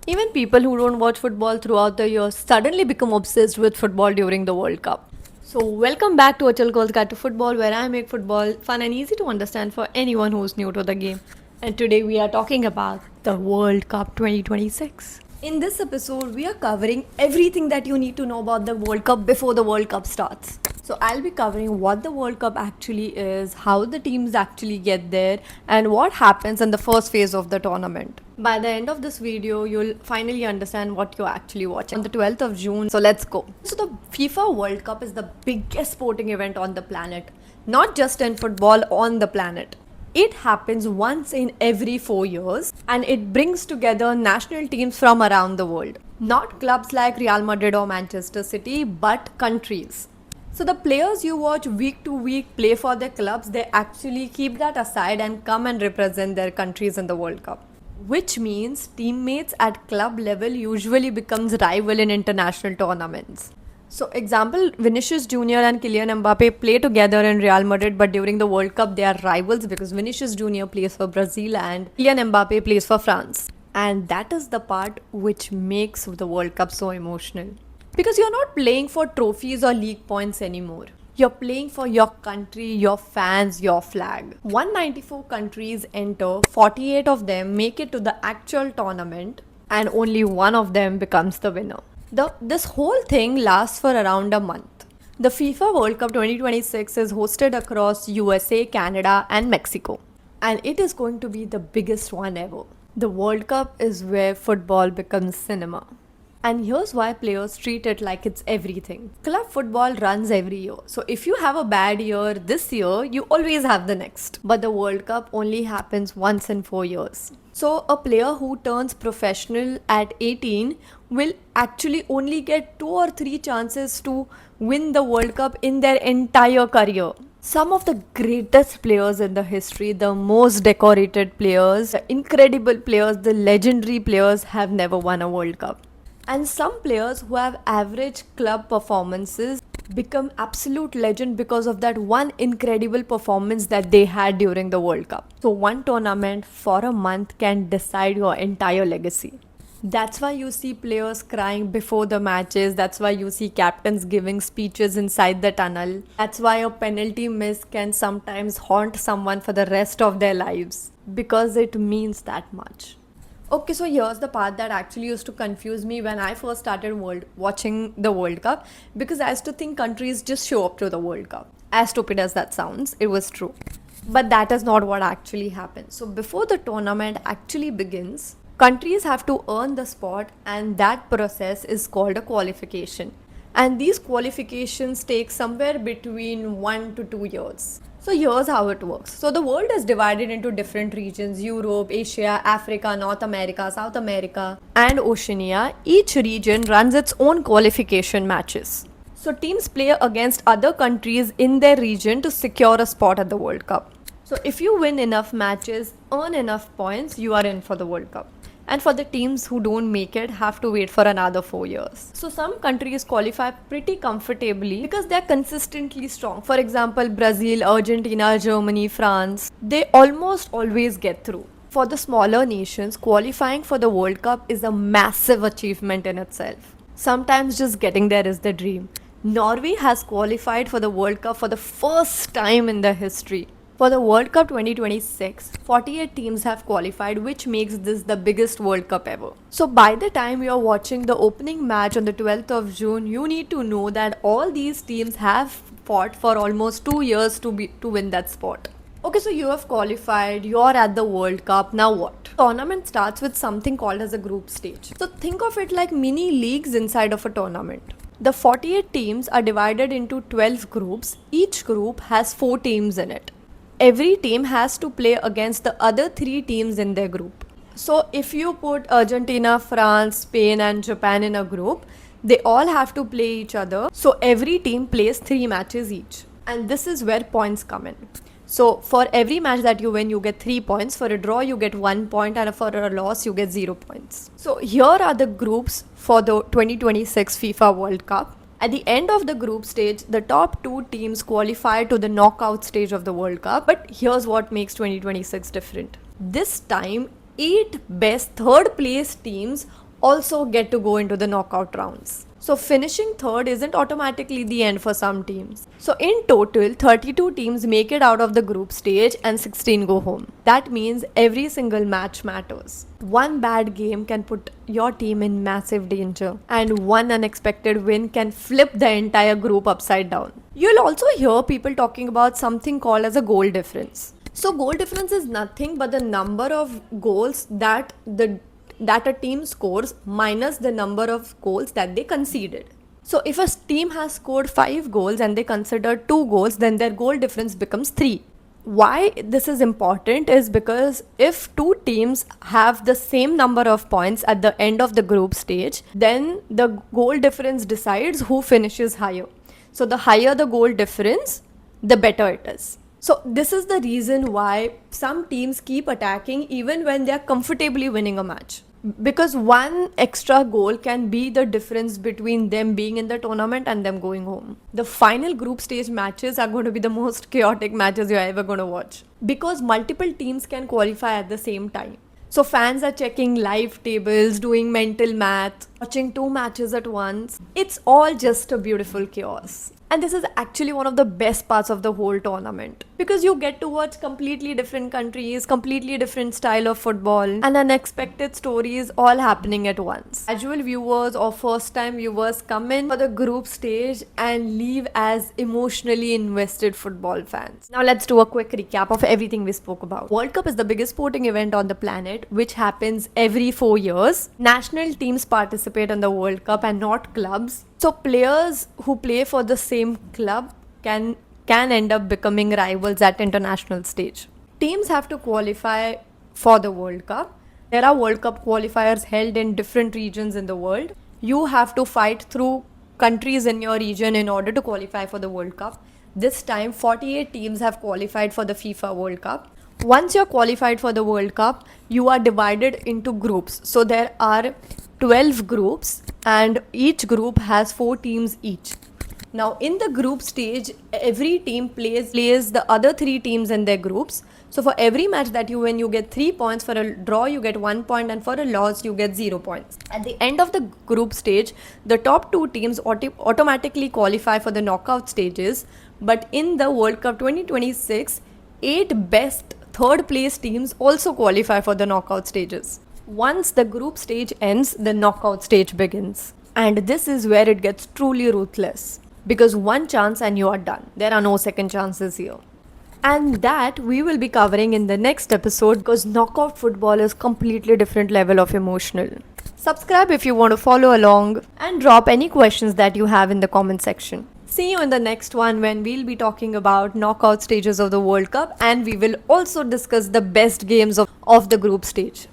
Even people who don't watch football throughout the year suddenly become obsessed with football during the World Cup. So, welcome back to Achal Girls Guide to Football, where I make football fun and easy to understand for anyone who's new to the game. And today we are talking about the World Cup 2026. In this episode, we are covering everything that you need to know about the World Cup before the World Cup starts. So, I'll be covering what the World Cup actually is, how the teams actually get there, and what happens in the first phase of the tournament. By the end of this video, you'll finally understand what you're actually watching. On the 12th of June, so let's go. So, the FIFA World Cup is the biggest sporting event on the planet, not just in football, on the planet. It happens once in every 4 years and it brings together national teams from around the world. Not clubs like Real Madrid or Manchester City, but countries. So the players you watch week to week play for their clubs, they actually keep that aside and come and represent their countries in the World Cup. Which means teammates at club level usually becomes rival in international tournaments. So, example, Vinicius Junior and Kylian Mbappe play together in Real Madrid, but during the World Cup they are rivals because Vinicius Junior plays for Brazil and Kylian Mbappe plays for France. And that is the part which makes the World Cup so emotional. Because you're not playing for trophies or league points anymore. You're playing for your country, your fans, your flag. 194 countries enter, 48 of them make it to the actual tournament, and only one of them becomes the winner. This whole thing lasts for around a month. The FIFA World Cup 2026 is hosted across USA, Canada, and Mexico. And it is going to be the biggest one ever. The World Cup is where football becomes cinema. And here's why players treat it like it's everything. Club football runs every year. So if you have a bad year this year, you always have the next. But the World Cup only happens once in 4 years. So a player who turns professional at 18 will actually only get 2 or 3 chances to win the World Cup in their entire career. Some of the greatest players in the history, the most decorated players, the incredible players, the legendary players have never won a World Cup. And some players who have average club performances become absolute legend because of that one incredible performance that they had during the World Cup. So one tournament for a month can decide your entire legacy. That's why you see players crying before the matches. That's why you see captains giving speeches inside the tunnel. That's why a penalty miss can sometimes haunt someone for the rest of their lives because it means that much. Okay, so here's the part that actually used to confuse me when I first started watching the World Cup because I used to think countries just show up to the World Cup. As stupid as that sounds, it was true. But that is not what actually happens. So before the tournament actually begins, countries have to earn the spot and that process is called a qualification. And these qualifications take somewhere between 1 to 2 years. So here's how it works. So the world is divided into different regions: Europe, Asia, Africa, North America, South America, and Oceania. Each region runs its own qualification matches. So teams play against other countries in their region to secure a spot at the World Cup. So if you win enough matches, earn enough points, you are in for the World Cup. And for the teams who don't make it, have to wait for another 4 years. So some countries qualify pretty comfortably because they're consistently strong. For example, Brazil, Argentina, Germany, France, they almost always get through. For the smaller nations, qualifying for the World Cup is a massive achievement in itself. Sometimes just getting there is the dream. Norway has qualified for the World Cup for the first time in their history. For the World Cup 2026, 48 teams have qualified, which makes this the biggest World Cup ever. So by the time you're watching the opening match on the 12th of June, you need to know that all these teams have fought for almost 2 years to win that spot. Okay, so you have qualified, you're at the World Cup, now what? Tournament starts with something called as a group stage. So think of it like mini leagues inside of a tournament. The 48 teams are divided into 12 groups. Each group has 4 teams in it. Every team has to play against the other 3 teams in their group. So if you put Argentina, France, Spain and Japan in a group, they all have to play each other. So every team plays 3 matches each. And this is where points come in. So for every match that you win, you get 3 points. For a draw, you get 1 point. And for a loss, you get 0 points. So here are the groups for the 2026 FIFA World Cup. At the end of the group stage, the top 2 teams qualify to the knockout stage of the World Cup. But here's what makes 2026 different. This time, 8 best third place teams also get to go into the knockout rounds. So finishing third isn't automatically the end for some teams. So in total, 32 teams make it out of the group stage and 16 go home. That means every single match matters. One bad game can put your team in massive danger, and one unexpected win can flip the entire group upside down. You'll also hear people talking about something called as a goal difference. So goal difference is nothing but the number of goals that a team scores minus the number of goals that they conceded. So if a team has scored 5 goals and they consider 2 goals, then their goal difference becomes 3. Why this is important is because if two teams have the same number of points at the end of the group stage, then the goal difference decides who finishes higher. So the higher the goal difference, the better it is. So this is the reason why some teams keep attacking even when they are comfortably winning a match. Because one extra goal can be the difference between them being in the tournament and them going home. The final group stage matches are going to be the most chaotic matches you're ever going to watch. Because multiple teams can qualify at the same time. So fans are checking live tables, doing mental math, watching 2 matches at once. It's all just a beautiful chaos. And this is actually one of the best parts of the whole tournament, because you get to watch completely different countries, completely different style of football, and unexpected stories all happening at once. Casual viewers or first time viewers come in for the group stage and leave as emotionally invested football fans. Now let's do a quick recap of everything we spoke about. World Cup is the biggest sporting event on the planet, which happens every 4 years. National teams participate in the World Cup and not clubs. So players who play for the same club can end up becoming rivals at international stage. Teams have to qualify for the World Cup. There are World Cup qualifiers held in different regions in the world. You have to fight through countries in your region in order to qualify for the World Cup. This time 48 teams have qualified for the FIFA World Cup. Once you're qualified for the World Cup, you are divided into groups. So there are 12 groups and each group has 4 teams each. Now in the group stage, every team plays the other 3 teams in their groups. So for every match that you win, you get 3 points. For a draw, you get 1 point, and for a loss, you get 0 points. At the end of the group stage, the top 2 teams automatically qualify for the knockout stages. But in the World Cup 2026, 8 best third place teams also qualify for the knockout stages. Once the group stage ends, the knockout stage begins. And this is where it gets truly ruthless. Because one chance and you are done. There are no second chances here. And that we will be covering in the next episode, because knockout football is completely different level of emotional. Subscribe if you want to follow along, and drop any questions that you have in the comment section. See you in the next one, when we'll be talking about knockout stages of the World Cup, and we will also discuss the best games of the group stage.